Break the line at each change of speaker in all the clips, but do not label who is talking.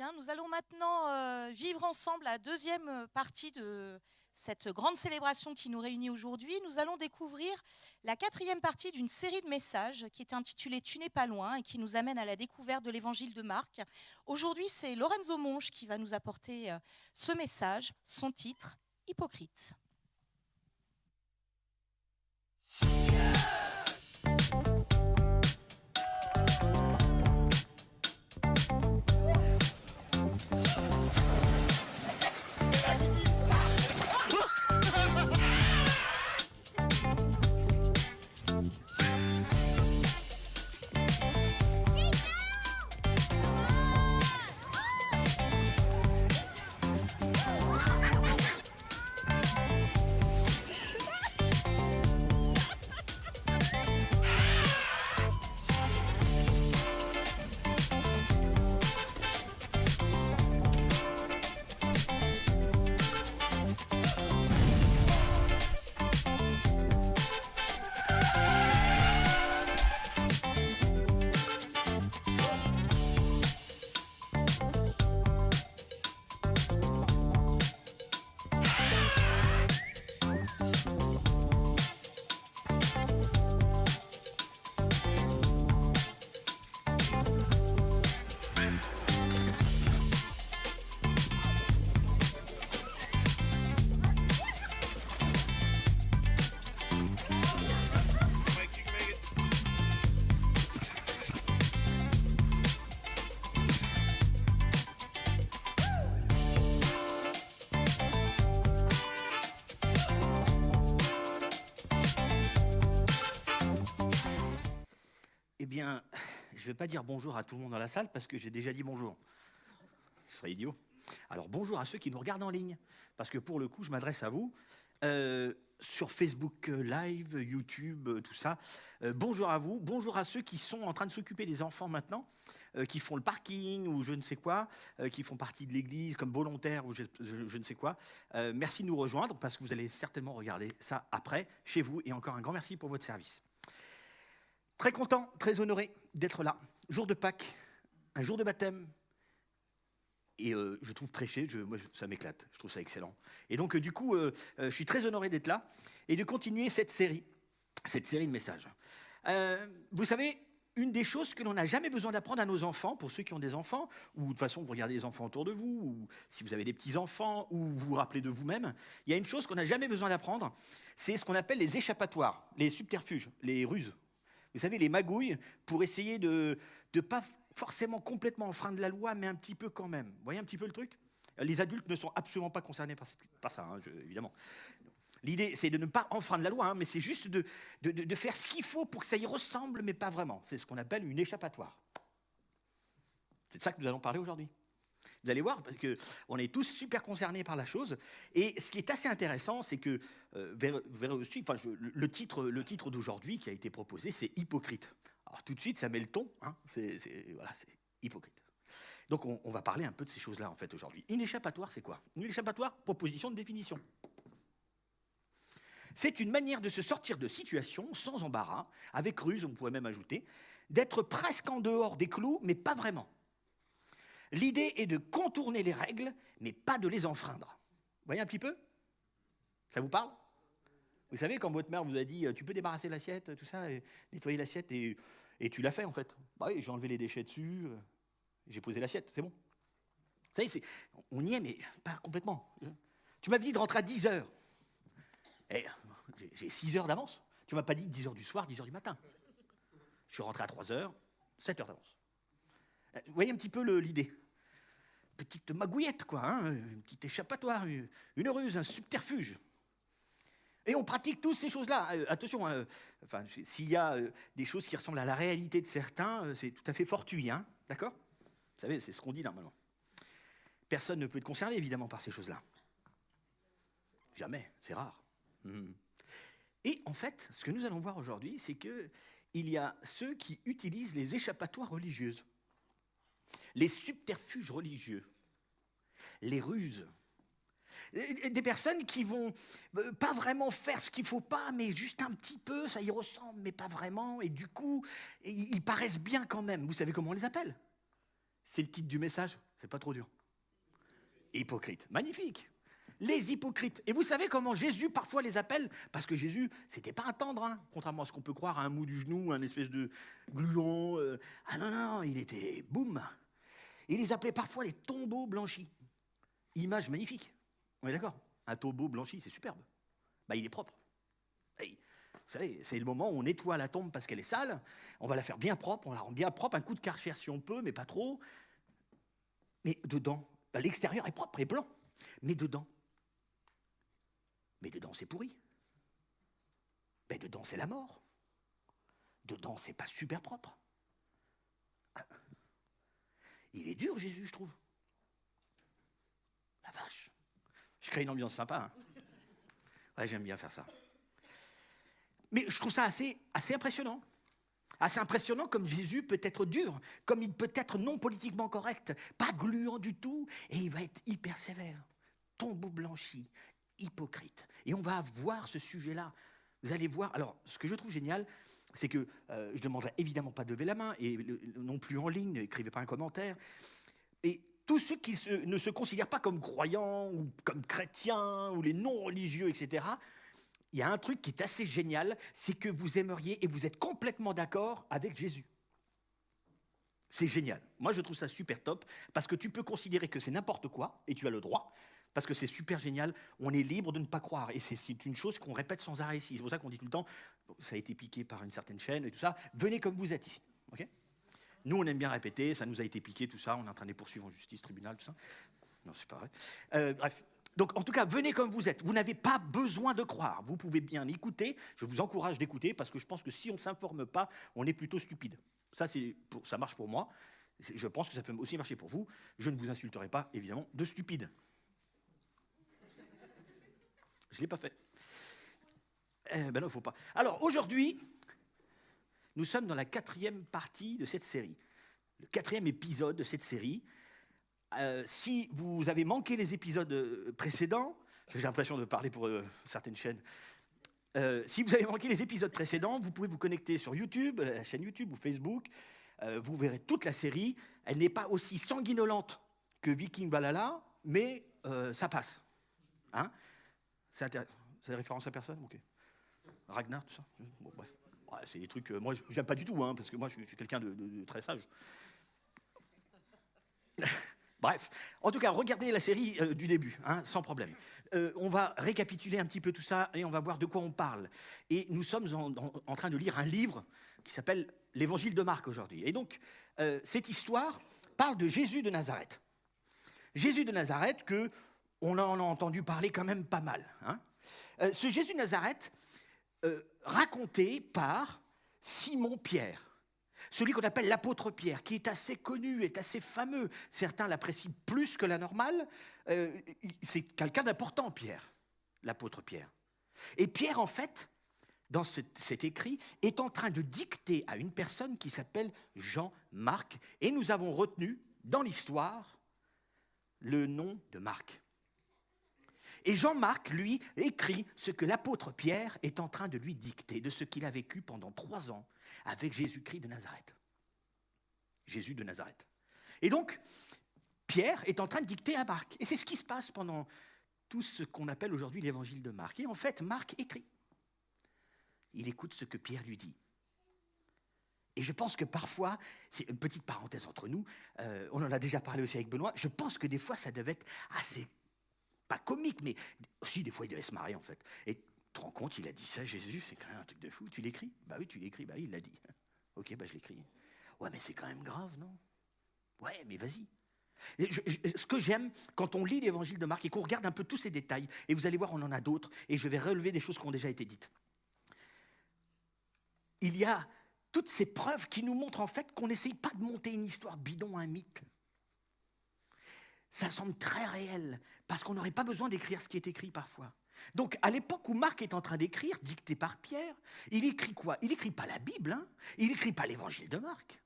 Bien, nous allons maintenant vivre ensemble la deuxième partie de cette grande célébration qui nous réunit aujourd'hui. Nous allons découvrir la quatrième partie d'une série de messages qui est intitulée Tu n'es pas loin et qui nous amène à la découverte de l'évangile de Marc. Aujourd'hui, c'est Lorenzo Monge qui va nous apporter ce message, son titre, Hypocrite.
Eh bien, je ne vais pas dire bonjour à tout le monde dans la salle parce que j'ai déjà dit bonjour. Ce serait idiot. Alors bonjour à ceux qui nous regardent en ligne, parce que pour le coup, je m'adresse à vous. Sur Facebook Live, YouTube, tout ça. Bonjour à vous. Bonjour à ceux qui sont en train de s'occuper des enfants maintenant, qui font le parking ou je ne sais quoi, qui font partie de l'église comme volontaires ou je ne sais quoi. Merci de nous rejoindre parce que vous allez certainement regarder ça après, chez vous. Et encore un grand merci pour votre service. Très content, très honoré d'être là. Jour de Pâques, un jour de baptême. Et je trouve prêcher, moi, ça m'éclate, je trouve ça excellent. Et donc du coup, je suis très honoré d'être là et de continuer cette série de messages. Vous savez, une des choses que l'on n'a jamais besoin d'apprendre à nos enfants, pour ceux qui ont des enfants, ou de toute façon vous regardez les enfants autour de vous, ou si vous avez des petits-enfants, ou vous vous rappelez de vous-même, il y a une chose qu'on n'a jamais besoin d'apprendre, c'est ce qu'on appelle les échappatoires, les subterfuges, les ruses. Vous savez, les magouilles, pour essayer de pas forcément complètement enfreindre la loi, mais un petit peu quand même. Vous voyez un petit peu le truc ? Les adultes ne sont absolument pas concernés par ça, évidemment. L'idée, c'est de ne pas enfreindre la loi, mais c'est juste de faire ce qu'il faut pour que ça y ressemble, mais pas vraiment. C'est ce qu'on appelle une échappatoire. C'est de ça que nous allons parler aujourd'hui. Vous allez voir, parce qu'on est tous super concernés par la chose. Et ce qui est assez intéressant, c'est que le titre d'aujourd'hui qui a été proposé, c'est hypocrite. Alors tout de suite, ça met le ton. Hein, c'est hypocrite. Donc on va parler un peu de ces choses-là en fait aujourd'hui. Une échappatoire, c'est quoi ? Une échappatoire, proposition de définition. C'est une manière de se sortir de situation sans embarras, avec ruse, on pourrait même ajouter, d'être presque en dehors des clous, mais pas vraiment. L'idée est de contourner les règles, mais pas de les enfreindre. Vous voyez un petit peu ? Ça vous parle ? Vous savez, quand votre mère vous a dit « tu peux débarrasser l'assiette, tout ça, et nettoyer l'assiette », et tu l'as fait en fait. Bah oui, j'ai enlevé les déchets dessus, j'ai posé l'assiette, c'est bon. Vous savez, on y est, mais pas complètement. Tu m'as dit de rentrer à 10h. Et j'ai 6 heures d'avance. Tu m'as pas dit 10h du soir, 10h du matin. Je suis rentré à 3h, 7 heures d'avance. Vous voyez un petit peu l'idée. Petite magouillette, quoi, hein, une petite échappatoire, une ruse, un subterfuge. Et on pratique tous ces choses-là. Attention, s'il y a des choses qui ressemblent à la réalité de certains, c'est tout à fait fortuit, hein, d'accord ? Vous savez, c'est ce qu'on dit normalement. Personne ne peut être concerné, évidemment, par ces choses-là. Jamais, c'est rare. Et en fait, ce que nous allons voir aujourd'hui, c'est qu'il y a ceux qui utilisent les échappatoires religieuses. Les subterfuges religieux, les ruses, des personnes qui vont pas vraiment faire ce qu'il faut pas, mais juste un petit peu, ça y ressemble, mais pas vraiment, et du coup, ils paraissent bien quand même. Vous savez comment on les appelle ? C'est le titre du message, c'est pas trop dur. Hypocrite, magnifique. Les hypocrites. Et vous savez comment Jésus parfois les appelle? Parce que Jésus, c'était pas un tendre, hein, contrairement à ce qu'on peut croire, un mou du genou, un espèce de gluon. Ah non, non, il était boum. Il les appelait parfois les tombeaux blanchis. Image magnifique. On est d'accord? Un tombeau blanchi, c'est superbe. Bah, il est propre. Hey, vous savez, c'est le moment où on nettoie la tombe parce qu'elle est sale. On va la faire bien propre, on la rend bien propre, un coup de Karcher si on peut, mais pas trop. Mais dedans, bah, l'extérieur est propre et blanc. Mais dedans c'est pourri. Mais dedans c'est la mort. Dedans c'est pas super propre. Il est dur Jésus, je trouve. La vache. Je crée une ambiance sympa. Hein. Ouais, j'aime bien faire ça. Mais je trouve ça assez impressionnant. Assez impressionnant comme Jésus peut être dur, comme il peut être non politiquement correct, pas gluant du tout, et il va être hyper sévère. Tombeau blanchi, hypocrite. Et on va voir ce sujet-là. Vous allez voir. Alors, ce que je trouve génial, c'est que je ne demanderai évidemment pas de lever la main, et non plus en ligne, n'écrivez pas un commentaire. Et tous ceux qui ne se considèrent pas comme croyants, ou comme chrétiens, ou les non-religieux, etc., il y a un truc qui est assez génial, c'est que vous aimeriez et vous êtes complètement d'accord avec Jésus. C'est génial. Moi, je trouve ça super top, parce que tu peux considérer que c'est n'importe quoi, et tu as le droit, parce que c'est super génial, on est libre de ne pas croire. Et c'est une chose qu'on répète sans arrêt ici. C'est pour ça qu'on dit tout le temps, ça a été piqué par une certaine chaîne et tout ça, venez comme vous êtes ici. Okay, nous, on aime bien répéter, ça nous a été piqué, tout ça, on est en train de les poursuivre en justice, tribunal, tout ça. Non, c'est pas vrai. Bref. Donc, en tout cas, venez comme vous êtes. Vous n'avez pas besoin de croire. Vous pouvez bien écouter. Je vous encourage d'écouter, parce que je pense que si on ne s'informe pas, on est plutôt stupide. Ça marche pour moi. Je pense que ça peut aussi marcher pour vous. Je ne vous insulterai pas, évidemment, de stupide. Je ne l'ai pas fait. Ben non, il ne faut pas. Alors, aujourd'hui, nous sommes dans la 4e partie de cette série. Le 4e épisode de cette série. Si vous avez manqué les épisodes précédents, j'ai l'impression de parler pour certaines chaînes. Si vous avez manqué les épisodes précédents, vous pouvez vous connecter sur YouTube, la chaîne YouTube ou Facebook. Vous verrez toute la série. Elle n'est pas aussi sanguinolente que Viking Valhalla, mais ça passe. Hein? C'est référence à personne? Okay. Ragnar, tout ça? Bon, bref. Ouais, c'est des trucs... moi, j'aime pas du tout, hein, parce que moi, je suis quelqu'un de très sage. Bref, en tout cas, regardez la série du début, hein, sans problème. On va récapituler un petit peu tout ça et on va voir de quoi on parle. Et nous sommes en train de lire un livre qui s'appelle l'Évangile de Marc aujourd'hui. Et donc, cette histoire parle de Jésus de Nazareth. Jésus de Nazareth qu'on en a entendu parler quand même pas mal. Hein. Ce Jésus de Nazareth, raconté par Simon-Pierre. Celui qu'on appelle l'apôtre Pierre, qui est assez connu, est assez fameux. Certains l'apprécient plus que la normale. C'est quelqu'un d'important, Pierre, l'apôtre Pierre. Et Pierre, en fait, dans cet écrit, est en train de dicter à une personne qui s'appelle Jean-Marc. Et nous avons retenu, dans l'histoire, le nom de Marc. Et Jean-Marc, lui, écrit ce que l'apôtre Pierre est en train de lui dicter, de ce qu'il a vécu pendant 3 ans avec Jésus-Christ de Nazareth. Jésus de Nazareth. Et donc, Pierre est en train de dicter à Marc. Et c'est ce qui se passe pendant tout ce qu'on appelle aujourd'hui l'évangile de Marc. Et en fait, Marc écrit. Il écoute ce que Pierre lui dit. Et je pense que parfois, c'est une petite parenthèse entre nous, on en a déjà parlé aussi avec Benoît, je pense que des fois, ça devait être assez... pas comique, mais aussi des fois il devait se marrer en fait. Et tu te rends compte, il a dit ça, Jésus, c'est quand même un truc de fou. Tu l'écris? Bah oui, tu l'écris, bah oui, il l'a dit. Ok, bah je l'écris. Ouais, mais c'est quand même grave, non? Ouais, mais vas-y. Ce que j'aime, quand on lit l'évangile de Marc et qu'on regarde un peu tous ces détails, et vous allez voir, on en a d'autres, et je vais relever des choses qui ont déjà été dites. Il y a toutes ces preuves qui nous montrent en fait qu'on n'essaye pas de monter une histoire bidon, un mythe. Ça semble très réel, parce qu'on n'aurait pas besoin d'écrire ce qui est écrit parfois. Donc, à l'époque où Marc est en train d'écrire, dicté par Pierre, il écrit quoi? Il n'écrit pas la Bible, hein. Il n'écrit pas l'évangile de Marc.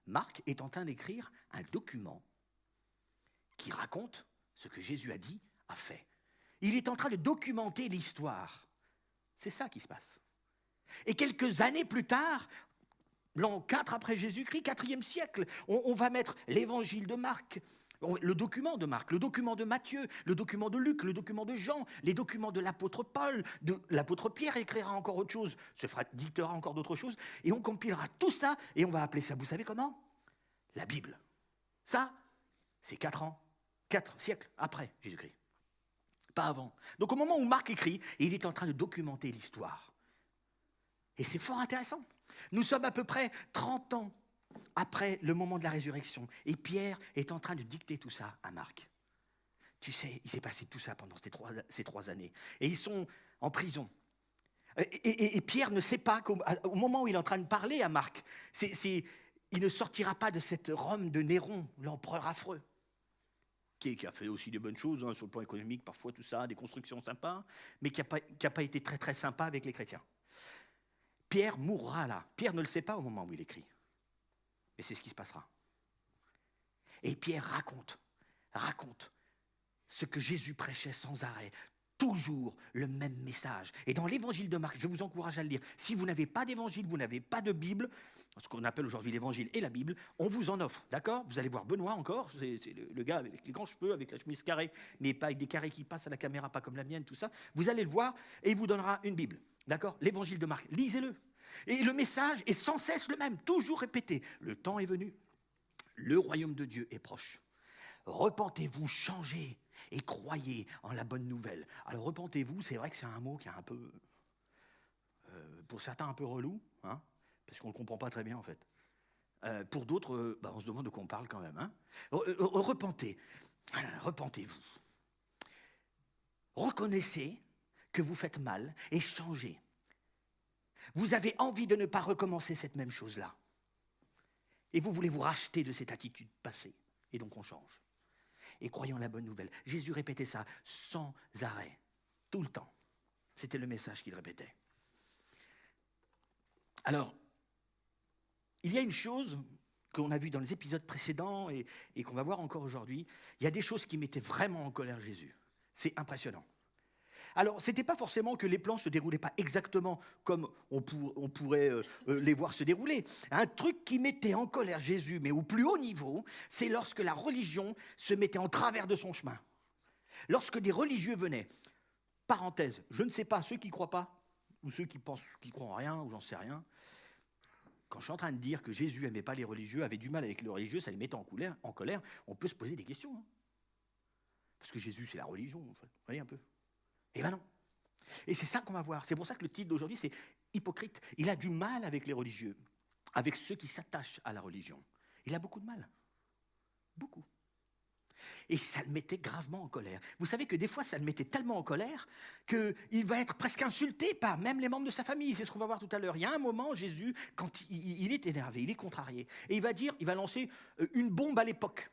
Marc est en train d'écrire un document qui raconte ce que Jésus a dit, a fait. Il est en train de documenter l'histoire. C'est ça qui se passe. Et quelques années plus tard, l'an 4 après Jésus-Christ, 4e siècle. On va mettre l'évangile de Marc, le document de Marc, le document de Matthieu, le document de Luc, le document de Jean, les documents de l'apôtre Paul, de l'apôtre Pierre écrira encore autre chose, dictera encore d'autres choses, et on compilera tout ça, et on va appeler ça, vous savez comment ? La Bible. Ça, c'est 4 siècles après Jésus-Christ. Pas avant. Donc au moment où Marc écrit, il est en train de documenter l'histoire. Et c'est fort intéressant. Nous sommes à peu près 30 ans après le moment de la résurrection. Et Pierre est en train de dicter tout ça à Marc. Tu sais, il s'est passé tout ça pendant ces 3 années. Et ils sont en prison. Et Pierre ne sait pas qu'au moment où il est en train de parler à Marc, il ne sortira pas de cette Rome de Néron, l'empereur affreux, qui a fait aussi des bonnes choses sur le plan économique, parfois tout ça, des constructions sympas, mais qui n'a pas été très très sympa avec les chrétiens. Pierre mourra là. Pierre ne le sait pas au moment où il écrit. Mais c'est ce qui se passera. Et Pierre raconte ce que Jésus prêchait sans arrêt. Toujours le même message. Et dans l'évangile de Marc, je vous encourage à le lire. Si vous n'avez pas d'évangile, vous n'avez pas de Bible, ce qu'on appelle aujourd'hui l'évangile et la Bible, on vous en offre, d'accord ? Vous allez voir Benoît encore, c'est le gars avec les grands cheveux, avec la chemise carrée, mais pas avec des carrés qui passent à la caméra, pas comme la mienne, tout ça. Vous allez le voir et il vous donnera une Bible, d'accord ? L'évangile de Marc, lisez-le. Et le message est sans cesse le même, toujours répété. Le temps est venu, le royaume de Dieu est proche. Repentez-vous, changez et croyez en la bonne nouvelle. Alors repentez-vous, c'est vrai que c'est un mot qui est un peu, pour certains un peu relou, hein, parce qu'on ne le comprend pas très bien en fait. Pour d'autres, on se demande de quoi on parle quand même. Hein. Repentez-vous. Reconnaissez que vous faites mal et changez. Vous avez envie de ne pas recommencer cette même chose-là. Et vous voulez vous racheter de cette attitude passée. Et donc on change. Et croyons la bonne nouvelle. Jésus répétait ça sans arrêt, tout le temps. C'était le message qu'il répétait. Alors, il y a une chose qu'on a vue dans les épisodes précédents et qu'on va voir encore aujourd'hui. Il y a des choses qui mettaient vraiment en colère Jésus. C'est impressionnant. Alors, ce n'était pas forcément que les plans ne se déroulaient pas exactement comme on pourrait les voir se dérouler. Un truc qui mettait en colère Jésus, mais au plus haut niveau, c'est lorsque la religion se mettait en travers de son chemin. Lorsque des religieux venaient, parenthèse, je ne sais pas, ceux qui ne croient pas, ou ceux qui pensent qu'ils ne croient en rien, ou j'en sais rien, quand je suis en train de dire que Jésus n'aimait pas les religieux, avait du mal avec les religieux, ça les mettait en colère, on peut se poser des questions. Hein. Parce que Jésus, c'est la religion, en fait. Vous voyez un peu ? Eh bien non. Et c'est ça qu'on va voir. C'est pour ça que le titre d'aujourd'hui, c'est « Hypocrite ». Il a du mal avec les religieux, avec ceux qui s'attachent à la religion. Il a beaucoup de mal. Beaucoup. Et ça le mettait gravement en colère. Vous savez que des fois, ça le mettait tellement en colère qu'il va être presque insulté par même les membres de sa famille. C'est ce qu'on va voir tout à l'heure. Il y a un moment, Jésus, quand il est énervé, il est contrarié, et il va lancer une bombe à l'époque.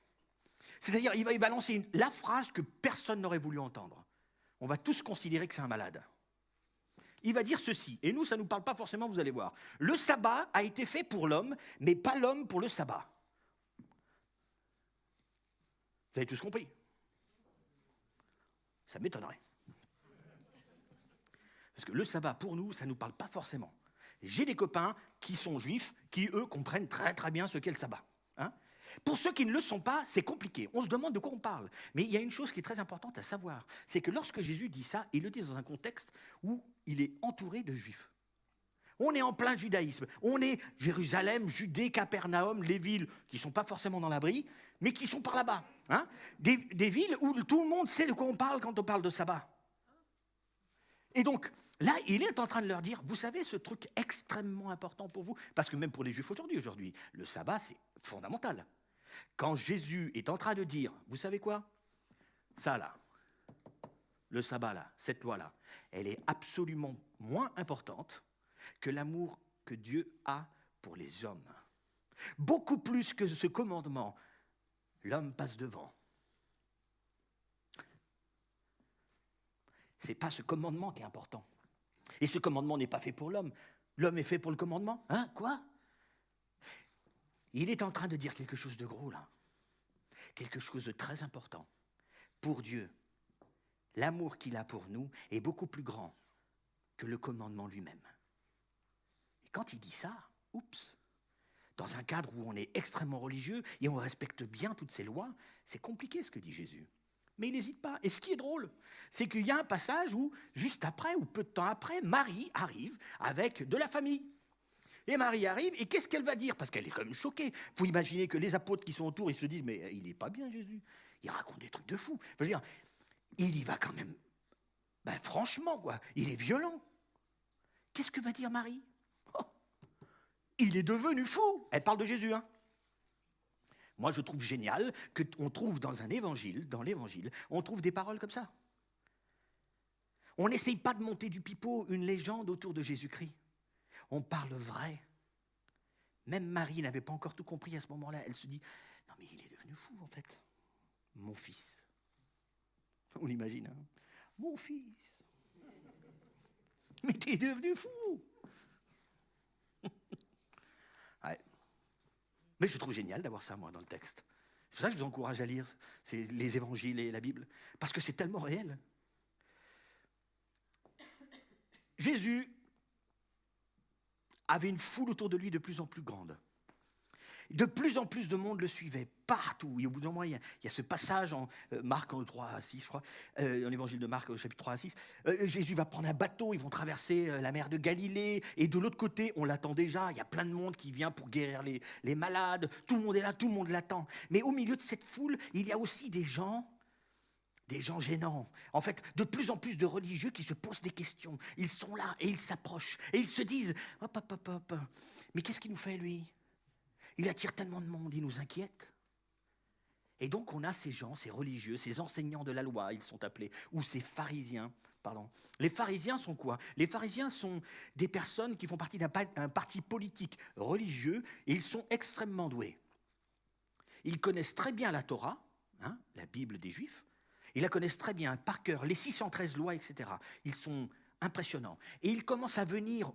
C'est-à-dire, il va lancer la phrase que personne n'aurait voulu entendre. On va tous considérer que c'est un malade. Il va dire ceci, et nous, ça ne nous parle pas forcément, vous allez voir. Le sabbat a été fait pour l'homme, mais pas l'homme pour le sabbat. Vous avez tous compris? Ça m'étonnerait. Parce que le sabbat, pour nous, ça ne nous parle pas forcément. J'ai des copains qui sont juifs, qui, eux, comprennent très très bien ce qu'est le sabbat. Hein? Pour ceux qui ne le sont pas, c'est compliqué. On se demande de quoi on parle. Mais il y a une chose qui est très importante à savoir, c'est que lorsque Jésus dit ça, il le dit dans un contexte où il est entouré de juifs. On est en plein judaïsme. On est Jérusalem, Judée, Capernaum, les villes qui ne sont pas forcément dans l'abri, mais qui sont par là-bas. Hein? Des villes où tout le monde sait de quoi on parle quand on parle de sabbat. Et donc, là, il est en train de leur dire, vous savez, ce truc extrêmement important pour vous, parce que même pour les Juifs aujourd'hui, le sabbat, c'est fondamental. Quand Jésus est en train de dire, vous savez quoi? Ça là, le sabbat là, cette loi-là, elle est absolument moins importante que l'amour que Dieu a pour les hommes. Beaucoup plus que ce commandement, l'homme passe devant. Ce n'est pas ce commandement qui est important. Et ce commandement n'est pas fait pour l'homme. L'homme est fait pour le commandement. Hein? Quoi? Il est en train de dire quelque chose de gros, là. Quelque chose de très important. Pour Dieu, l'amour qu'il a pour nous est beaucoup plus grand que le commandement lui-même. Et quand il dit ça, oups, dans un cadre où on est extrêmement religieux et on respecte bien toutes ces lois, c'est compliqué ce que dit Jésus. Mais il n'hésite pas. Et ce qui est drôle, c'est qu'il y a un passage où, juste après, ou peu de temps après, Marie arrive avec de la famille. Et Marie arrive, et qu'est-ce qu'elle va dire? Parce qu'elle est quand même choquée. Il faut imaginer que les apôtres qui sont autour, ils se disent, mais il n'est pas bien Jésus. Il raconte des trucs de fou. Je veux dire, il y va quand même, franchement, quoi. Il est violent. Qu'est-ce que va dire Marie? Il est devenu fou. Elle parle de Jésus, hein. Moi, je trouve génial qu'on trouve dans l'évangile, on trouve des paroles comme ça. On n'essaye pas de monter du pipeau une légende autour de Jésus-Christ. On parle vrai. Même Marie n'avait pas encore tout compris à ce moment-là. Elle se dit, non mais il est devenu fou en fait. Mon fils. On l'imagine, hein? Mon fils. Mais t'es devenu fou. Ouais. Mais je trouve génial d'avoir ça, moi, dans le texte. C'est pour ça que je vous encourage à lire les évangiles et la Bible, parce que c'est tellement réel. Jésus avait une foule autour de lui de plus en plus grande. De plus en plus de monde le suivait, partout. Et au bout d'un moment, il y a ce passage en Marc 3 à 6, je crois, dans l'évangile de Marc, au chapitre 3 à 6. Jésus va prendre un bateau, ils vont traverser la mer de Galilée. Et de l'autre côté, on l'attend déjà. Il y a plein de monde qui vient pour guérir les malades. Tout le monde est là, tout le monde l'attend. Mais au milieu de cette foule, il y a aussi des gens gênants. En fait, de plus en plus de religieux qui se posent des questions. Ils sont là et ils s'approchent. Et ils se disent, hop, mais qu'est-ce qu'il nous fait, lui? Il attire tellement de monde, il nous inquiète. Et donc on a ces gens, ces religieux, ces enseignants de la loi, ils sont appelés, ou ces pharisiens, pardon. Les pharisiens sont quoi? Les pharisiens sont des personnes qui font partie d'un parti politique religieux, et ils sont extrêmement doués. Ils connaissent très bien la Torah, hein, la Bible des Juifs, ils la connaissent très bien par cœur, les 613 lois, etc. Ils sont impressionnants. Et ils commencent à venir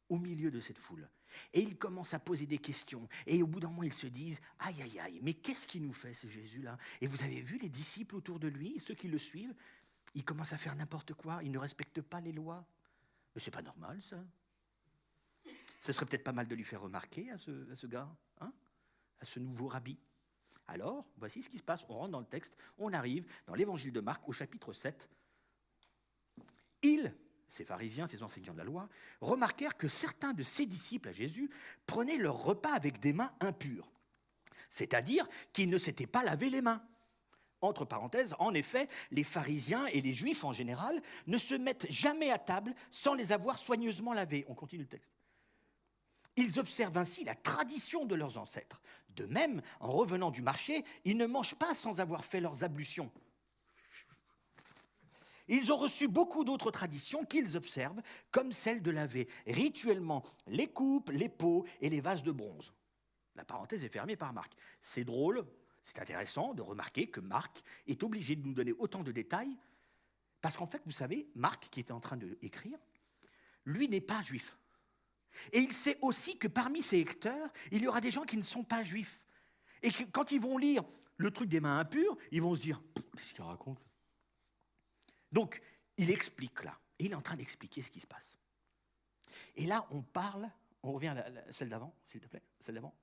au milieu de cette foule. Et ils commencent à poser des questions. Et au bout d'un moment, ils se disent, aïe, mais qu'est-ce qu'il nous fait, ce Jésus-là? Et vous avez vu les disciples autour de lui, ceux qui le suivent, ils commencent à faire n'importe quoi, ils ne respectent pas les lois. Mais c'est pas normal, ça. Ce serait peut-être pas mal de lui faire remarquer à ce gars, hein, à ce nouveau rabbi. Alors, voici ce qui se passe. On rentre dans le texte, on arrive dans l'évangile de Marc au chapitre 7. Ces pharisiens, ces enseignants de la loi, remarquèrent que certains de ses disciples à Jésus prenaient leur repas avec des mains impures, c'est-à-dire qu'ils ne s'étaient pas lavé les mains. Entre parenthèses, en effet, les pharisiens et les juifs en général ne se mettent jamais à table sans les avoir soigneusement lavés. On continue le texte. Ils observent ainsi la tradition de leurs ancêtres. De même, en revenant du marché, ils ne mangent pas sans avoir fait leurs ablutions. Ils ont reçu beaucoup d'autres traditions qu'ils observent, comme celle de laver rituellement les coupes, les pots et les vases de bronze. La parenthèse est fermée par Marc. C'est drôle, c'est intéressant de remarquer que Marc est obligé de nous donner autant de détails, parce qu'en fait, vous savez, Marc, qui était en train d'écrire, lui n'est pas juif. Et il sait aussi que parmi ses lecteurs, il y aura des gens qui ne sont pas juifs. Et que quand ils vont lire le truc des mains impures, ils vont se dire « Qu'est-ce qu'il raconte ?» Donc, il explique là. Et il est en train d'expliquer ce qui se passe. Et là, on revient à celle d'avant, s'il te plaît. Celle d'avant.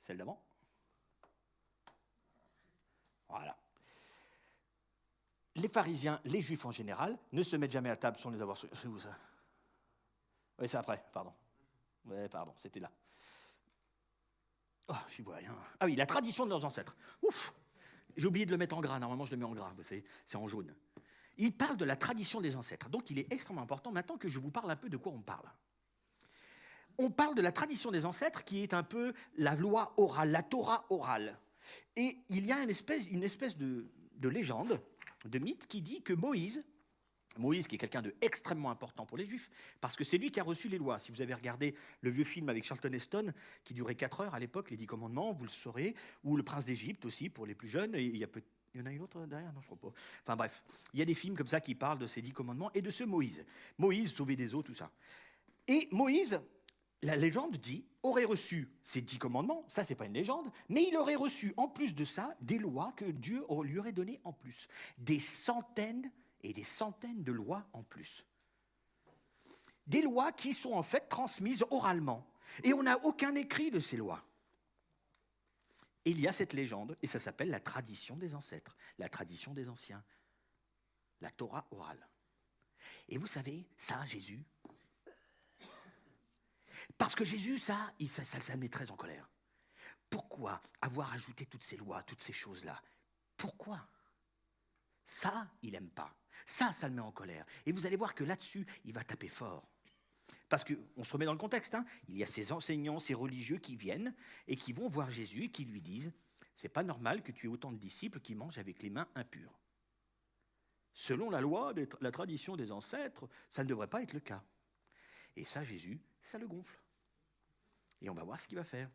Celle d'avant. Voilà. Les pharisiens, les juifs en général, ne se mettent jamais à table sans les avoir... C'est où ça? Oui, c'est après, pardon. Oui, pardon, c'était là. Oh, j'y vois rien. Ah oui, la tradition de leurs ancêtres. Ouf! J'ai oublié de le mettre en gras. Normalement, je le mets en gras. C'est en jaune. Il parle de la tradition des ancêtres. Donc, il est extrêmement important maintenant que je vous parle un peu de quoi on parle. On parle de la tradition des ancêtres qui est un peu la loi orale, la Torah orale. Et il y a une espèce de légende, de mythe qui dit que Moïse, qui est quelqu'un d'extrêmement important pour les Juifs, parce que c'est lui qui a reçu les lois. Si vous avez regardé le vieux film avec Charlton Heston, qui durait 4 heures à l'époque, les 10 commandements, vous le saurez, ou le Prince d'Égypte aussi, pour les plus jeunes, et il y en a une autre derrière? Non, je ne crois pas. Enfin bref, il y a des films comme ça qui parlent de ces 10 commandements et de ce Moïse. Moïse, sauvé des eaux, tout ça. Et Moïse, la légende dit, aurait reçu ces 10 commandements, ça c'est pas une légende, mais il aurait reçu en plus de ça des lois que Dieu lui aurait données en plus. Des centaines et des centaines de lois en plus. Des lois qui sont en fait transmises oralement. Et on n'a aucun écrit de ces lois. Et il y a cette légende, et ça s'appelle la tradition des ancêtres, la tradition des anciens, la Torah orale. Et vous savez, ça, Jésus, parce que Jésus, ça le met très en colère. Pourquoi avoir ajouté toutes ces lois, toutes ces choses-là? Pourquoi? Ça, il n'aime pas. Ça le met en colère. Et vous allez voir que là-dessus, il va taper fort. Parce qu'on se remet dans le contexte, hein. Il y a ces enseignants, ces religieux qui viennent et qui vont voir Jésus et qui lui disent « C'est pas normal que tu aies autant de disciples qui mangent avec les mains impures. Selon la loi, la tradition des ancêtres, ça ne devrait pas être le cas. » Et ça, Jésus, ça le gonfle. Et on va voir ce qu'il va faire.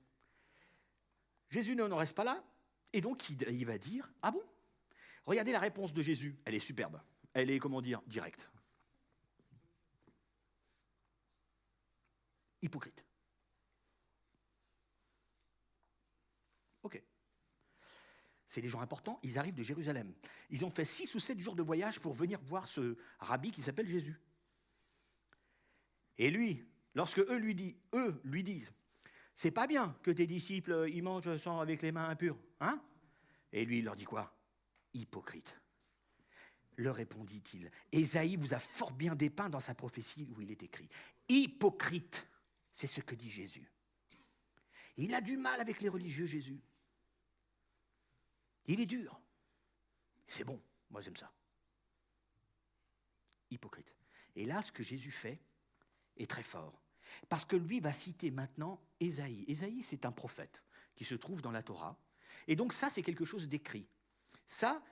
Jésus n'en reste pas là, et donc il va dire « Ah bon ?» Regardez la réponse de Jésus, elle est superbe. Elle est, comment dire, directe. Hypocrite. Ok. C'est des gens importants, ils arrivent de Jérusalem. Ils ont fait 6 ou 7 jours de voyage pour venir voir ce rabbi qui s'appelle Jésus. Et lui, lorsque eux lui disent, c'est pas bien que tes disciples ils mangent sans avec les mains impures, hein? Et lui, il leur dit quoi? Hypocrite. Leur répondit-il, Ésaïe vous a fort bien dépeint dans sa prophétie où il est écrit. Hypocrite, c'est ce que dit Jésus. Il a du mal avec les religieux, Jésus. Il est dur. C'est bon, moi j'aime ça. Hypocrite. Et là, ce que Jésus fait est très fort. Parce que lui va citer maintenant Ésaïe. Ésaïe, c'est un prophète qui se trouve dans la Torah. Et donc ça, c'est quelque chose d'écrit. Ça,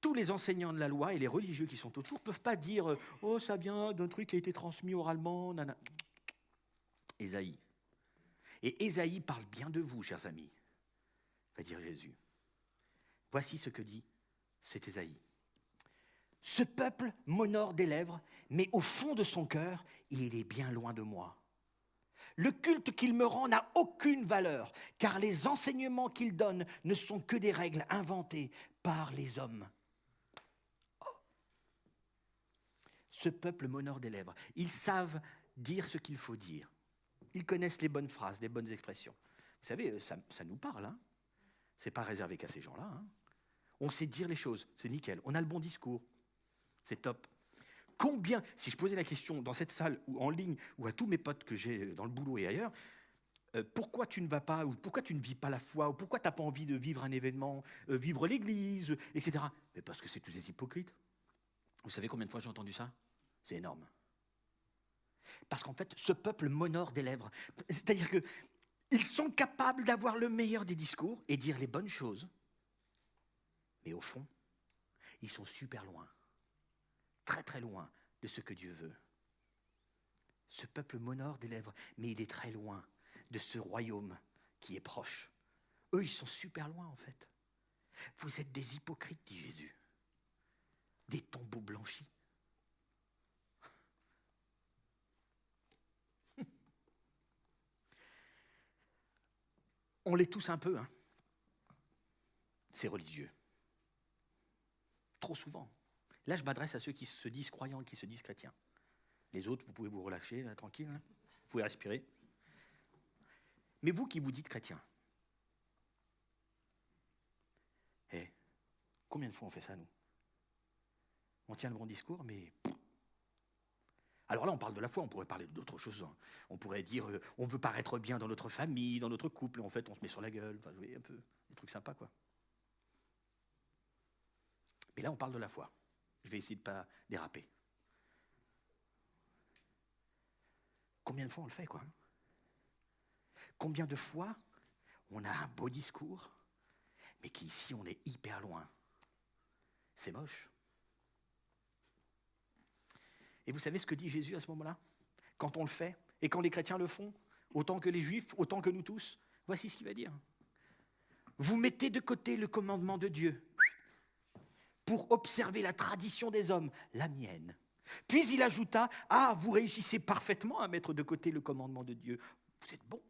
tous les enseignants de la loi et les religieux qui sont autour ne peuvent pas dire « Oh, ça vient d'un truc qui a été transmis oralement. » Ésaïe. Et Ésaïe parle bien de vous, chers amis, va dire Jésus. Voici ce que dit cet Ésaïe. Ce peuple m'honore des lèvres, mais au fond de son cœur, il est bien loin de moi. Le culte qu'il me rend n'a aucune valeur, car les enseignements qu'il donne ne sont que des règles inventées par les hommes. Oh. Ce peuple m'honore des lèvres. Ils savent dire ce qu'il faut dire. Ils connaissent les bonnes phrases, les bonnes expressions. Vous savez, ça nous parle. Hein. Ce n'est pas réservé qu'à ces gens-là. Hein. On sait dire les choses, c'est nickel. On a le bon discours. C'est top. Combien, si je posais la question dans cette salle ou en ligne ou à tous mes potes que j'ai dans le boulot et ailleurs, pourquoi tu ne vas pas, ou pourquoi tu ne vis pas la foi, ou pourquoi tu n'as pas envie de vivre un événement, vivre l'église, etc. Mais parce que c'est tous des hypocrites. Vous savez combien de fois j'ai entendu ça? C'est énorme. Parce qu'en fait, ce peuple m'honore des lèvres. C'est-à-dire qu'ils sont capables d'avoir le meilleur des discours et dire les bonnes choses. Mais au fond, ils sont super loin. Très très loin de ce que Dieu veut. Ce peuple m'honore des lèvres, mais il est très loin de ce royaume qui est proche. Eux, ils sont super loin en fait. Vous êtes des hypocrites, dit Jésus. Des tombeaux blanchis. On l'est tous un peu, hein. Ces religieux. Trop souvent. Là, je m'adresse à ceux qui se disent croyants, qui se disent chrétiens. Les autres, vous pouvez vous relâcher, là, tranquille. Hein. Vous pouvez respirer. Mais vous qui vous dites chrétiens, combien de fois on fait ça, nous? On tient le bon discours, mais... Alors là, on parle de la foi, on pourrait parler d'autres choses. Hein. On pourrait dire, on veut paraître bien dans notre famille, dans notre couple, et en fait, on se met sur la gueule. Enfin, vous voyez, un peu, des trucs sympas, quoi. Mais là, on parle de la foi. Je vais essayer de ne pas déraper. Combien de fois on le fait, quoi? Combien de fois on a un beau discours, mais qu'ici, on est hyper loin. C'est moche. Et vous savez ce que dit Jésus à ce moment-là? Quand on le fait, et quand les chrétiens le font, autant que les juifs, autant que nous tous, voici ce qu'il va dire. Vous mettez de côté le commandement de Dieu pour observer la tradition des hommes, la mienne. Puis il ajouta, ah, vous réussissez parfaitement à mettre de côté le commandement de Dieu. Vous êtes bon.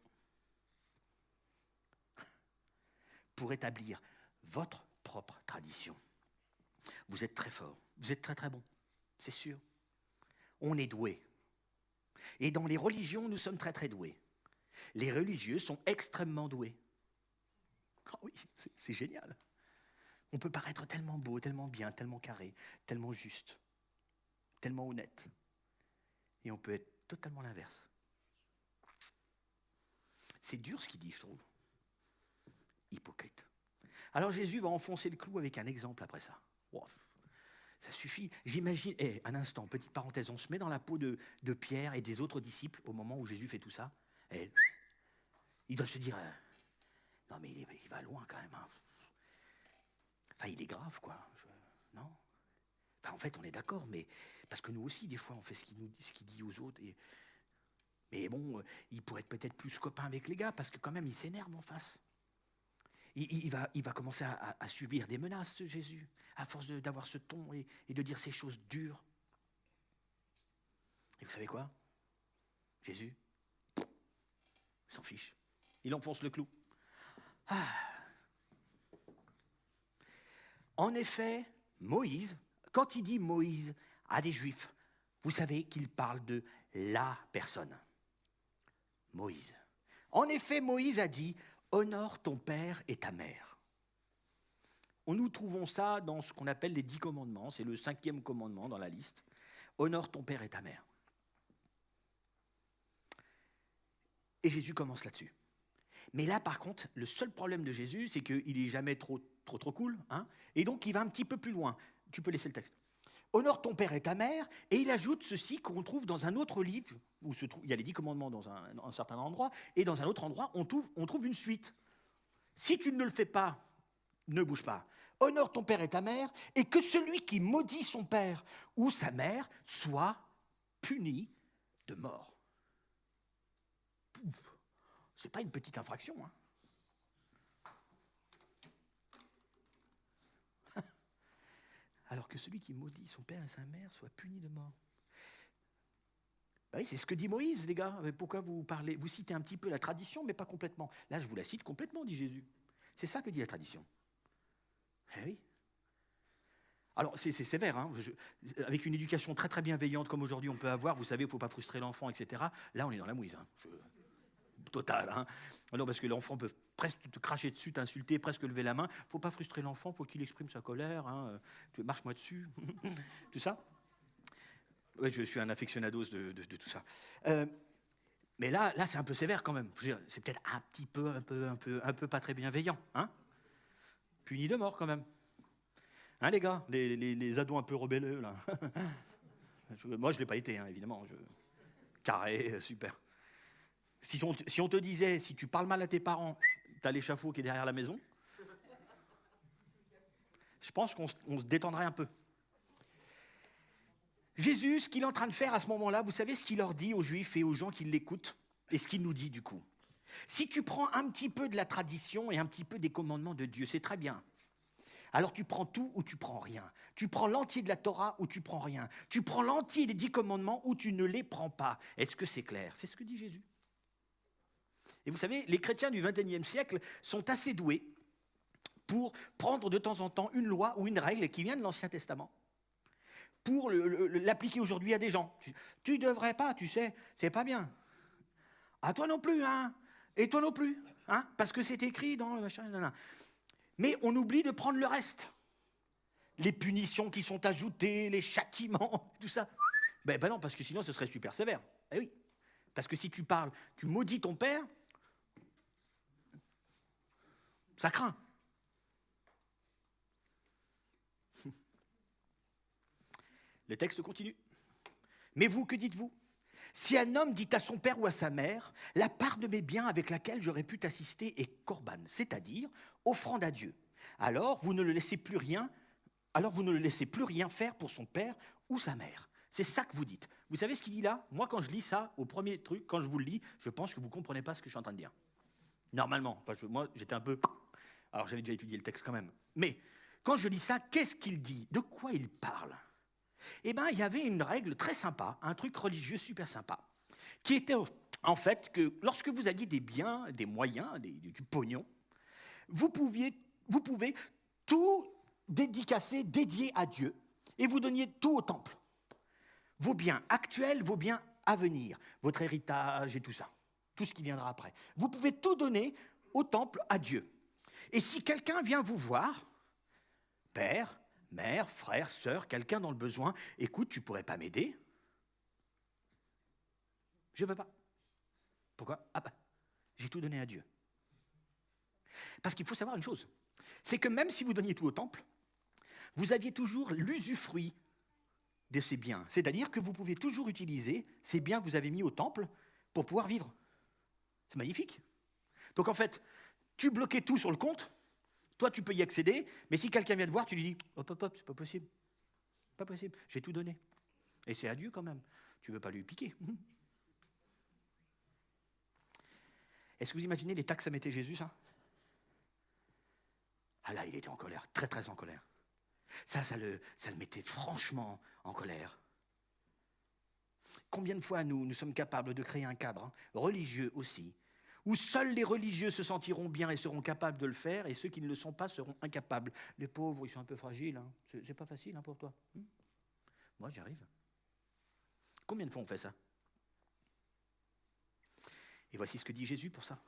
Pour établir votre propre tradition. Vous êtes très fort, vous êtes très très bon, c'est sûr. On est doué. Et dans les religions, nous sommes très très doués. Les religieux sont extrêmement doués. Ah oui, c'est génial. On peut paraître tellement beau, tellement bien, tellement carré, tellement juste, tellement honnête. Et on peut être totalement l'inverse. C'est dur ce qu'il dit, je trouve. Hypocrite. Alors Jésus va enfoncer le clou avec un exemple après ça. Wow. Ça suffit. J'imagine, un instant, petite parenthèse, on se met dans la peau de Pierre et des autres disciples au moment où Jésus fait tout ça. Et ils doivent se dire, non mais il va loin quand même. Hein. Enfin, il est grave, quoi. Non. Enfin, en fait, on est d'accord, mais parce que nous aussi, des fois, on fait ce qu'il dit aux autres. Mais bon, il pourrait être peut-être plus copain avec les gars, parce que quand même, il s'énerve en face. Il va commencer à subir des menaces, Jésus, à force d'avoir ce ton et de dire ces choses dures. Et vous savez quoi? Jésus, il s'en fiche. Il enfonce le clou. Ah. En effet, Moïse, quand il dit Moïse à des Juifs, vous savez qu'il parle de la personne. Moïse. En effet, Moïse a dit « Honore ton père et ta mère ». Nous trouvons ça dans ce qu'on appelle les 10 commandements. C'est le 5e commandement dans la liste. « Honore ton père et ta mère ». Et Jésus commence là-dessus. Mais là, par contre, le seul problème de Jésus, c'est qu'il n'est jamais trop cool. Hein, et donc, il va un petit peu plus loin. Tu peux laisser le texte. Honore ton père et ta mère. Et il ajoute ceci qu'on trouve dans un autre livre, où il y a les 10 commandements dans un certain endroit, et dans un autre endroit, on trouve une suite. Si tu ne le fais pas, ne bouge pas. Honore ton père et ta mère, et que celui qui maudit son père ou sa mère soit puni de mort. Ce n'est pas une petite infraction. Hein. Alors que celui qui maudit son père et sa mère soit puni de mort. Ben oui, c'est ce que dit Moïse, les gars. Mais pourquoi vous citez un petit peu la tradition, mais pas complètement. Là, je vous la cite complètement, dit Jésus. C'est ça que dit la tradition. Eh oui. Alors, c'est sévère. Hein. Avec une éducation très, très bienveillante, comme aujourd'hui on peut avoir, vous savez, il ne faut pas frustrer l'enfant, etc. Là, on est dans la mouise. Hein. Total. Hein. Non, parce que l'enfant peut presque te cracher dessus, t'insulter, presque lever la main. Il ne faut pas frustrer l'enfant, il faut qu'il exprime sa colère. Hein. Marche-moi dessus. Tout ça. Ouais, je suis un aficionados de tout ça. Mais là, c'est un peu sévère quand même. C'est peut-être un petit peu, un peu pas très bienveillant. Hein. Puni de mort quand même. Hein, les gars, les ados un peu rebelleux, là. Moi, je ne l'ai pas été, hein, évidemment. Carré, super. Si on te disait, si tu parles mal à tes parents, tu as l'échafaud qui est derrière la maison, je pense qu'on se détendrait un peu. Jésus, ce qu'il est en train de faire à ce moment-là, vous savez ce qu'il leur dit aux Juifs et aux gens qui l'écoutent, et ce qu'il nous dit du coup. Si tu prends un petit peu de la tradition et un petit peu des commandements de Dieu, c'est très bien. Alors tu prends tout ou tu prends rien. Tu prends l'entier de la Torah ou tu prends rien. Tu prends l'entier des 10 commandements ou tu ne les prends pas. Est-ce que c'est clair? C'est ce que dit Jésus. Et vous savez, les chrétiens du XXIe siècle sont assez doués pour prendre de temps en temps une loi ou une règle qui vient de l'Ancien Testament pour l'appliquer aujourd'hui à des gens. Tu devrais pas, tu sais, c'est pas bien. À toi non plus, hein. Et toi non plus, hein. Parce que c'est écrit dans le machin. Mais on oublie de prendre le reste. Les punitions qui sont ajoutées, les châtiments, tout ça. Ben non, parce que sinon ce serait super sévère. Eh oui. Parce que si tu parles, tu maudis ton père, ça craint. Le texte continue. Mais vous, que dites-vous? Si un homme dit à son père ou à sa mère, la part de mes biens avec laquelle j'aurais pu t'assister est corban, c'est-à-dire offrande à Dieu, alors vous ne le laissez plus rien faire pour son père ou sa mère. C'est ça que vous dites. Vous savez ce qu'il dit là? Moi, quand je lis ça, au premier truc, quand je vous le lis, je pense que vous ne comprenez pas ce que je suis en train de dire. Normalement. Moi, j'étais un peu... Alors, j'avais déjà étudié le texte quand même. Mais, quand je lis ça, qu'est-ce qu'il dit? De quoi il parle? Eh bien, il y avait une règle très sympa, un truc religieux super sympa, qui était en fait que lorsque vous aviez des biens, des moyens, du pognon, vous pouvez tout dédier à Dieu, et vous donniez tout au temple. Vos biens actuels, vos biens à venir, votre héritage et tout ça. tout ce qui viendra après. Vous pouvez tout donner au temple à Dieu. Et si quelqu'un vient vous voir, père, mère, frère, sœur, quelqu'un dans le besoin, écoute, tu ne pourrais pas m'aider? Je ne veux pas. Pourquoi? Ah ben, j'ai tout donné à Dieu. Parce qu'il faut savoir une chose, c'est que même si vous donniez tout au temple, vous aviez toujours l'usufruit de ces biens. C'est-à-dire que vous pouvez toujours utiliser ces biens que vous avez mis au temple pour pouvoir vivre. C'est magnifique. Donc en fait, tu bloquais tout sur le compte, toi tu peux y accéder, mais si quelqu'un vient te voir, tu lui dis « Hop, hop, hop, c'est pas possible. Pas possible, j'ai tout donné. » Et c'est à Dieu quand même. Tu ne veux pas lui piquer. Est-ce que vous imaginez les taxes à mettait Jésus, ça? Ah là, il était en colère, très très en colère. Ça le mettait franchement en colère. Combien de fois nous sommes capables de créer un cadre, religieux aussi, où seuls les religieux se sentiront bien et seront capables de le faire, et ceux qui ne le sont pas seront incapables. Les pauvres, ils sont un peu fragiles, hein. C'est pas facile pour toi. Moi, j'y arrive. Combien de fois on fait ça? Et voici ce que dit Jésus pour ça.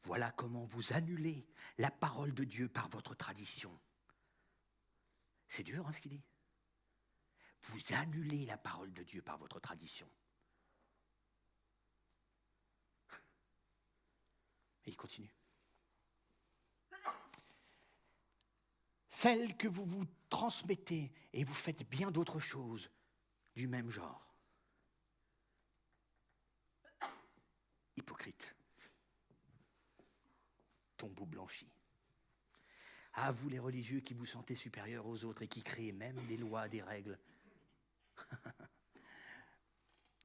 Voilà comment vous annulez la parole de Dieu par votre tradition. C'est dur, ce qu'il dit. Vous annulez la parole de Dieu par votre tradition. Et il continue. Celle que vous vous transmettez et vous faites bien d'autres choses du même genre. Hypocrite. Tombeau blanchi. À vous les religieux qui vous sentez supérieurs aux autres et qui créez même des lois, des règles.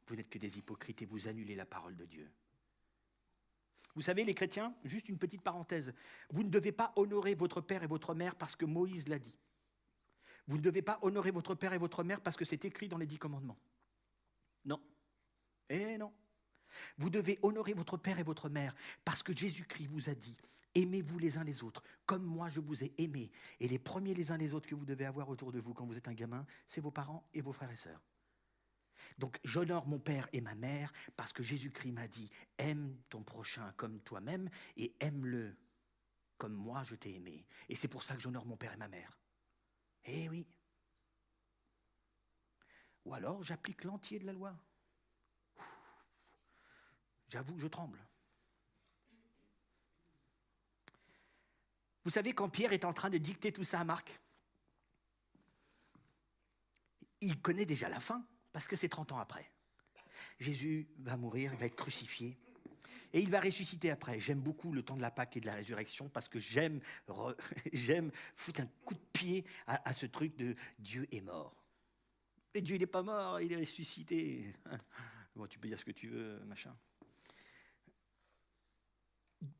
Vous n'êtes que des hypocrites et vous annulez la parole de Dieu. Vous savez, les chrétiens, juste une petite parenthèse, vous ne devez pas honorer votre père et votre mère parce que Moïse l'a dit. Vous ne devez pas honorer votre père et votre mère parce que c'est écrit dans les 10 commandements. Non. Eh non. Vous devez honorer votre père et votre mère parce que Jésus-Christ vous a dit « Aimez-vous les uns les autres, comme moi je vous ai aimés. » Et les premiers les uns les autres que vous devez avoir autour de vous quand vous êtes un gamin, c'est vos parents et vos frères et sœurs. Donc j'honore mon père et ma mère parce que Jésus-Christ m'a dit « Aime ton prochain comme toi-même et aime-le comme moi je t'ai aimé. » Et c'est pour ça que j'honore mon père et ma mère. Eh oui. Ou alors j'applique l'entier de la loi. J'avoue que je tremble. Vous savez, quand Pierre est en train de dicter tout ça à Marc, il connaît déjà la fin, parce que c'est 30 ans après. Jésus va mourir, il va être crucifié, et il va ressusciter après. J'aime beaucoup le temps de la Pâque et de la résurrection, parce que j'aime foutre un coup de pied à ce truc de Dieu est mort. Et Dieu, il n'est pas mort, il est ressuscité. Bon, tu peux dire ce que tu veux, machin.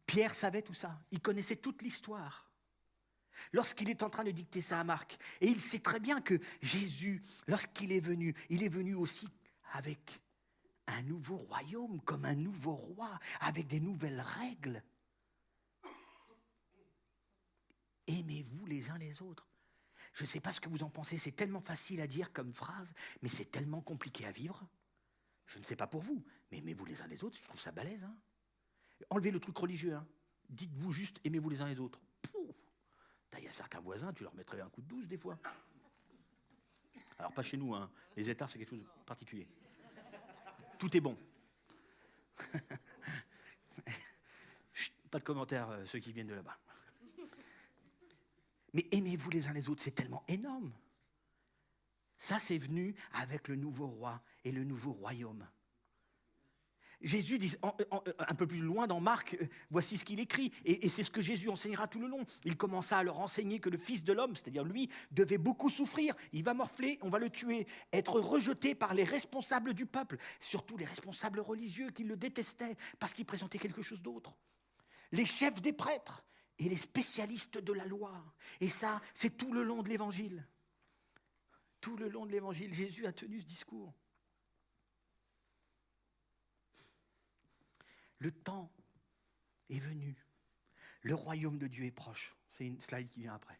Pierre savait tout ça, il connaissait toute l'histoire. Lorsqu'il est en train de dicter ça à Marc, et il sait très bien que Jésus, lorsqu'il est venu aussi avec un nouveau royaume, comme un nouveau roi, avec des nouvelles règles. Aimez-vous les uns les autres. Je ne sais pas ce que vous en pensez, c'est tellement facile à dire comme phrase, mais c'est tellement compliqué à vivre. Je ne sais pas pour vous, mais aimez-vous les uns les autres, je trouve ça balèze. Enlevez le truc religieux, dites-vous juste aimez-vous les uns les autres. Il y a certains voisins, tu leur mettrais un coup de 12 des fois. Alors pas chez nous, les étards c'est quelque chose de particulier. Tout est bon. Chut, pas de commentaires, ceux qui viennent de là-bas. Mais aimez-vous les uns les autres, c'est tellement énorme. Ça, c'est venu avec le nouveau roi et le nouveau royaume. Jésus dit un peu plus loin dans Marc, voici ce qu'il écrit, et c'est ce que Jésus enseignera tout le long. Il commença à leur enseigner que le Fils de l'homme, c'est-à-dire lui, devait beaucoup souffrir. Il va morfler, on va le tuer, être rejeté par les responsables du peuple, surtout les responsables religieux qui le détestaient parce qu'il présentait quelque chose d'autre. Les chefs des prêtres et les spécialistes de la loi. Et ça, c'est tout le long de l'Évangile. Tout le long de l'Évangile, Jésus a tenu ce discours. Le temps est venu. Le royaume de Dieu est proche. C'est une slide qui vient après.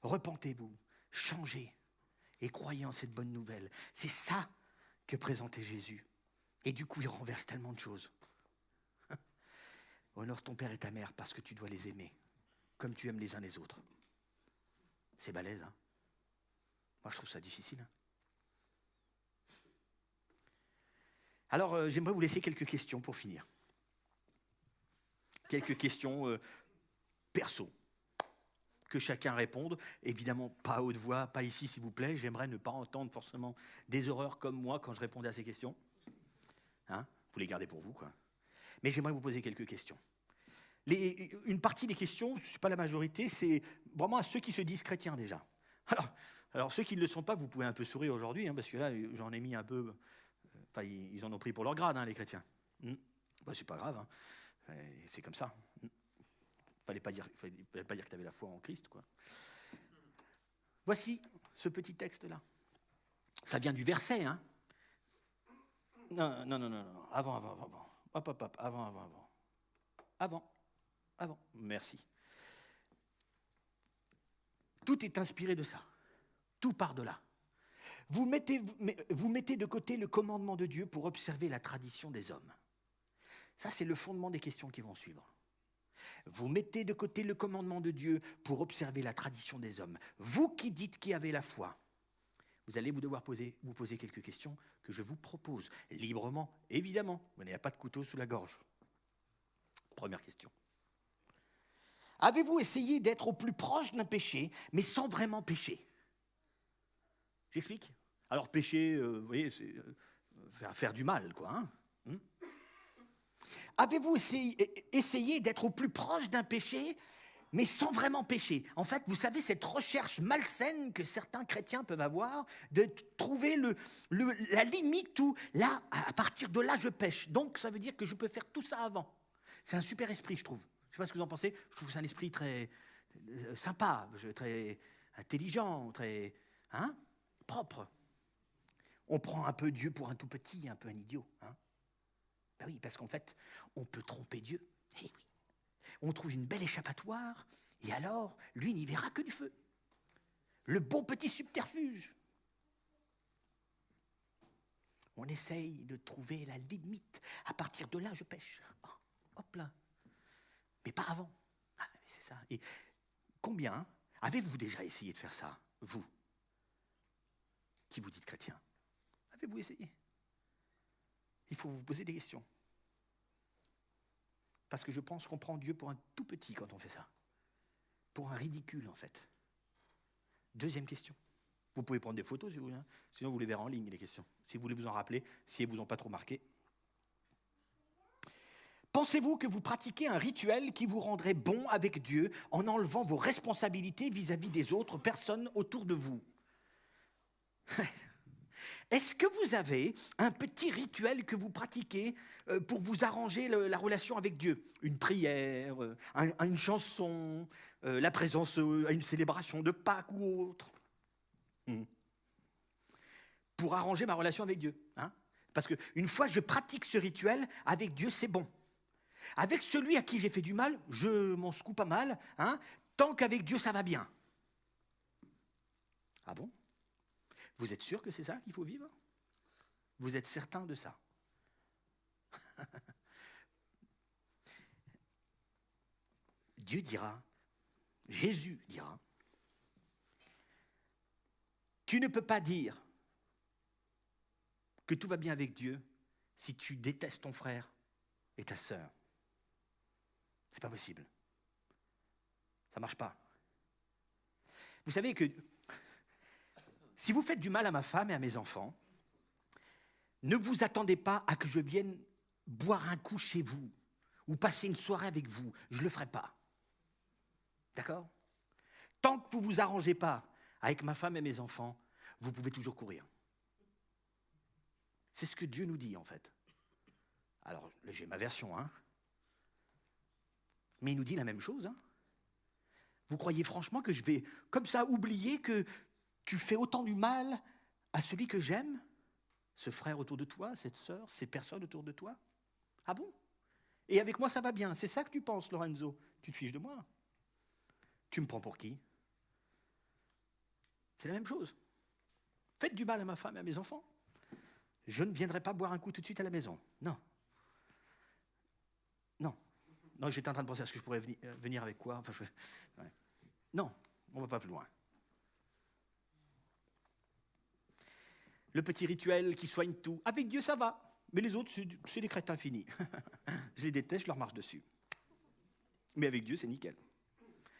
Repentez-vous, changez et croyez en cette bonne nouvelle. C'est ça que présentait Jésus. Et du coup, il renverse tellement de choses. Honore ton père et ta mère parce que tu dois les aimer, comme tu aimes les uns les autres. C'est balèze, hein? Moi, je trouve ça difficile. Hein. Alors, j'aimerais vous laisser quelques questions pour finir. Quelques questions perso. Que chacun réponde. Évidemment, pas à haute voix, pas ici, s'il vous plaît. J'aimerais ne pas entendre forcément des horreurs comme moi quand je répondais à ces questions. Hein? Vous les gardez pour vous, quoi. Mais j'aimerais vous poser quelques questions. Une partie des questions, ce n'est pas la majorité, c'est vraiment à ceux qui se disent chrétiens déjà. Alors ceux qui ne le sont pas, vous pouvez un peu sourire aujourd'hui, hein, parce que là, j'en ai mis un peu... Enfin, ils en ont pris pour leur grade, hein, les chrétiens. C'est pas grave, hein. C'est comme ça. Fallait pas dire que tu avais la foi en Christ, quoi. Voici ce petit texte-là. Ça vient du verset, hein. Non. Avant. Hop. Avant. Merci. Tout est inspiré de ça. Tout part de là. Vous mettez de côté le commandement de Dieu pour observer la tradition des hommes. Ça, c'est le fondement des questions qui vont suivre. Vous mettez de côté le commandement de Dieu pour observer la tradition des hommes. Vous qui dites qui avez la foi, vous allez devoir vous poser quelques questions que je vous propose, librement, évidemment. Vous n'avez pas de couteau sous la gorge. Première question. Avez-vous essayé d'être au plus proche d'un péché, mais sans vraiment pécher ? J'explique. Alors pécher, vous voyez, c'est faire du mal, quoi. Hein. Avez-vous essayé d'être au plus proche d'un péché, mais sans vraiment pécher ? En fait, vous savez, cette recherche malsaine que certains chrétiens peuvent avoir, de trouver la limite où, là, à partir de là, je pêche. Donc, ça veut dire que je peux faire tout ça avant. C'est un super esprit, je trouve. Je ne sais pas ce que vous en pensez. Je trouve que c'est un esprit très sympa, très intelligent, très propre. On prend un peu Dieu pour un tout petit, un peu un idiot. Ben oui, parce qu'en fait, on peut tromper Dieu. Eh oui. On trouve une belle échappatoire, et alors, lui n'y verra que du feu. Le bon petit subterfuge. On essaye de trouver la limite. À partir de là, je pêche. Hop là. Mais pas avant. C'est ça. Et combien avez-vous déjà essayé de faire ça, vous, qui vous dites chrétien ? Avez-vous essayé ? Il faut vous poser des questions. Parce que je pense qu'on prend Dieu pour un tout petit quand on fait ça. Pour un ridicule, en fait. Deuxième question. Vous pouvez prendre des photos si vous voulez. Sinon, vous les verrez en ligne, les questions. Si vous voulez vous en rappeler, si elles ne vous ont pas trop marqué. Pensez-vous que vous pratiquez un rituel qui vous rendrait bon avec Dieu en enlevant vos responsabilités vis-à-vis des autres personnes autour de vous ? Est-ce que vous avez un petit rituel que vous pratiquez pour vous arranger la relation avec Dieu ? Une prière, une chanson, la présence à une célébration de Pâques ou autre ? Pour arranger ma relation avec Dieu. Parce qu'une fois que je pratique ce rituel, avec Dieu, c'est bon. Avec celui à qui j'ai fait du mal, je m'en secoue pas mal. Tant qu'avec Dieu, ça va bien. Ah bon ? Vous êtes sûr que c'est ça qu'il faut vivre ? Vous êtes certain de ça ? Dieu dira, Jésus dira, tu ne peux pas dire que tout va bien avec Dieu si tu détestes ton frère et ta sœur. C'est pas possible. Ça marche pas. Vous savez que si vous faites du mal à ma femme et à mes enfants, ne vous attendez pas à que je vienne boire un coup chez vous ou passer une soirée avec vous. Je ne le ferai pas. D'accord ? Tant que vous ne vous arrangez pas avec ma femme et mes enfants, vous pouvez toujours courir. C'est ce que Dieu nous dit, en fait. Alors, j'ai ma version, mais il nous dit la même chose. Vous croyez franchement que je vais, comme ça, oublier que tu fais autant du mal à celui que j'aime ? Ce frère autour de toi, cette sœur, ces personnes autour de toi ? Ah bon ? Et avec moi, ça va bien. C'est ça que tu penses, Lorenzo ? Tu te fiches de moi ? Tu me prends pour qui ? C'est la même chose. Faites du mal à ma femme et à mes enfants. Je ne viendrai pas boire un coup tout de suite à la maison. Non. Non. Non, j'étais en train de penser à ce que je pourrais venir avec quoi. Enfin, ouais. Non, on ne va pas plus loin. Le petit rituel qui soigne tout. Avec Dieu, ça va. Mais les autres, c'est des crétins finis. Je les déteste, je leur marche dessus. Mais avec Dieu, c'est nickel.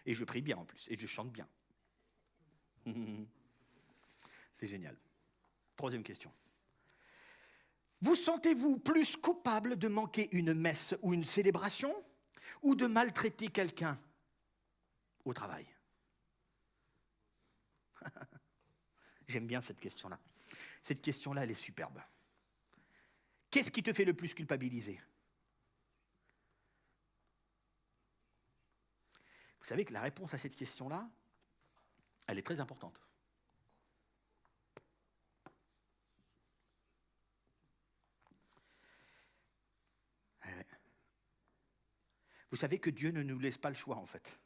Et je prie bien en plus. Et je chante bien. C'est génial. Troisième question. Vous sentez-vous plus coupable de manquer une messe ou une célébration ou de maltraiter quelqu'un au travail? J'aime bien cette question-là. Cette question-là, elle est superbe. Qu'est-ce qui te fait le plus culpabiliser? Vous savez que la réponse à cette question-là, elle est très importante. Vous savez que Dieu ne nous laisse pas le choix, en fait.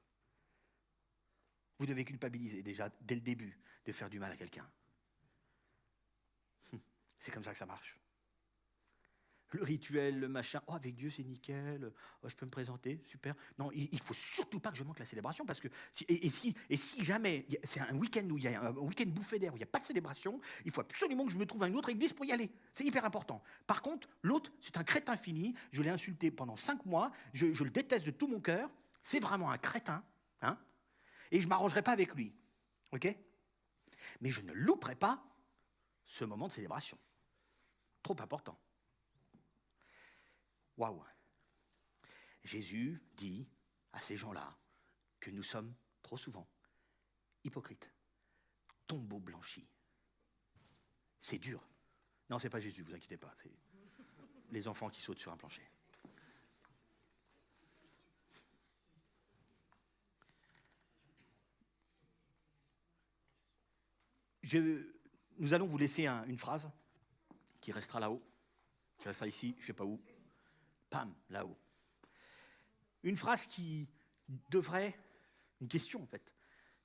Vous devez culpabiliser déjà dès le début de faire du mal à quelqu'un. C'est comme ça que ça marche. Le rituel, le machin, oh avec Dieu c'est nickel, oh, je peux me présenter, super. Non, il ne faut surtout pas que je manque la célébration parce que si jamais c'est un week-end où il y a un week-end bouffé d'air où il n'y a pas de célébration, il faut absolument que je me trouve à une autre église pour y aller. C'est hyper important. Par contre, l'autre, c'est un crétin fini, je l'ai insulté pendant 5 mois, je le déteste de tout mon cœur, c'est vraiment un crétin, hein, et je ne m'arrangerai pas avec lui. Ok ? Mais je ne louperai pas ce moment de célébration. Trop important. Waouh! Jésus dit à ces gens-là que nous sommes trop souvent hypocrites, tombeaux blanchis. C'est dur. Non, c'est pas Jésus, vous inquiétez pas. C'est les enfants qui sautent sur un plancher. Nous allons vous laisser une phrase qui restera là-haut, qui restera ici, je ne sais pas où. Pam, là-haut. Une phrase qui devrait, une question en fait,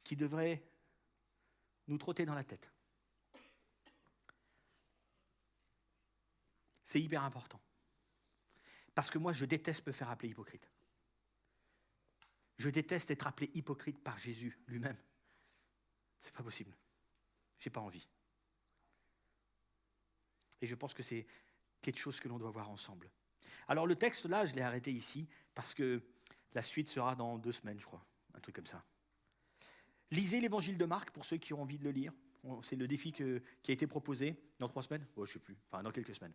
qui devrait nous trotter dans la tête. C'est hyper important. Parce que moi, je déteste me faire appeler hypocrite. Je déteste être appelé hypocrite par Jésus lui-même. C'est pas possible. J'ai pas envie. Et je pense que c'est quelque chose que l'on doit voir ensemble. Alors le texte là, je l'ai arrêté ici parce que la suite sera dans 2 semaines, je crois, un truc comme ça. Lisez l'évangile de Marc pour ceux qui ont envie de le lire. C'est le défi qui a été proposé dans 3 semaines. Oh, je ne sais plus, enfin dans quelques semaines.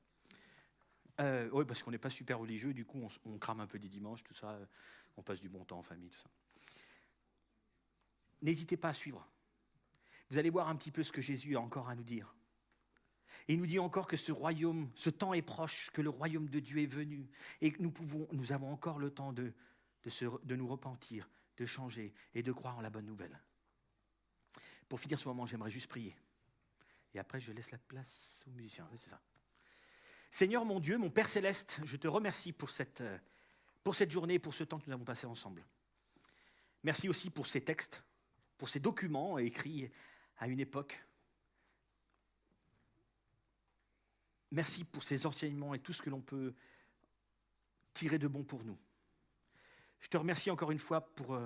Oui, parce qu'on n'est pas super religieux, du coup on crame un peu des dimanches, tout ça, on passe du bon temps en famille, tout ça. N'hésitez pas à suivre. Vous allez voir un petit peu ce que Jésus a encore à nous dire. Et il nous dit encore que ce royaume, ce temps est proche, que le royaume de Dieu est venu et que nous avons encore le temps de nous repentir, de changer et de croire en la bonne nouvelle. Pour finir ce moment, j'aimerais juste prier. Et après, je laisse la place aux musiciens. Oui, c'est ça. Seigneur mon Dieu, mon Père Céleste, je te remercie pour cette journée et pour ce temps que nous avons passé ensemble. Merci aussi pour ces textes, pour ces documents écrits à une époque. Merci pour ces enseignements et tout ce que l'on peut tirer de bon pour nous. Je te remercie encore une fois pour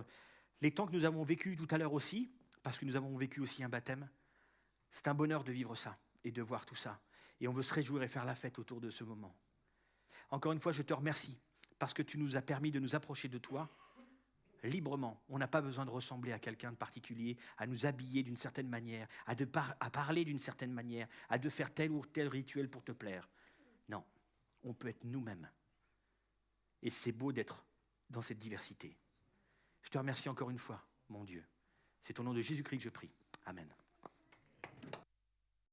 les temps que nous avons vécus tout à l'heure aussi, parce que nous avons vécu aussi un baptême. C'est un bonheur de vivre ça et de voir tout ça. Et on veut se réjouir et faire la fête autour de ce moment. Encore une fois, je te remercie parce que tu nous as permis de nous approcher de toi librement. On n'a pas besoin de ressembler à quelqu'un de particulier, à nous habiller d'une certaine manière, à parler d'une certaine manière, à de faire tel ou tel rituel pour te plaire. Non, on peut être nous-mêmes. Et c'est beau d'être dans cette diversité. Je te remercie encore une fois, mon Dieu. C'est au nom de Jésus-Christ que je prie. Amen.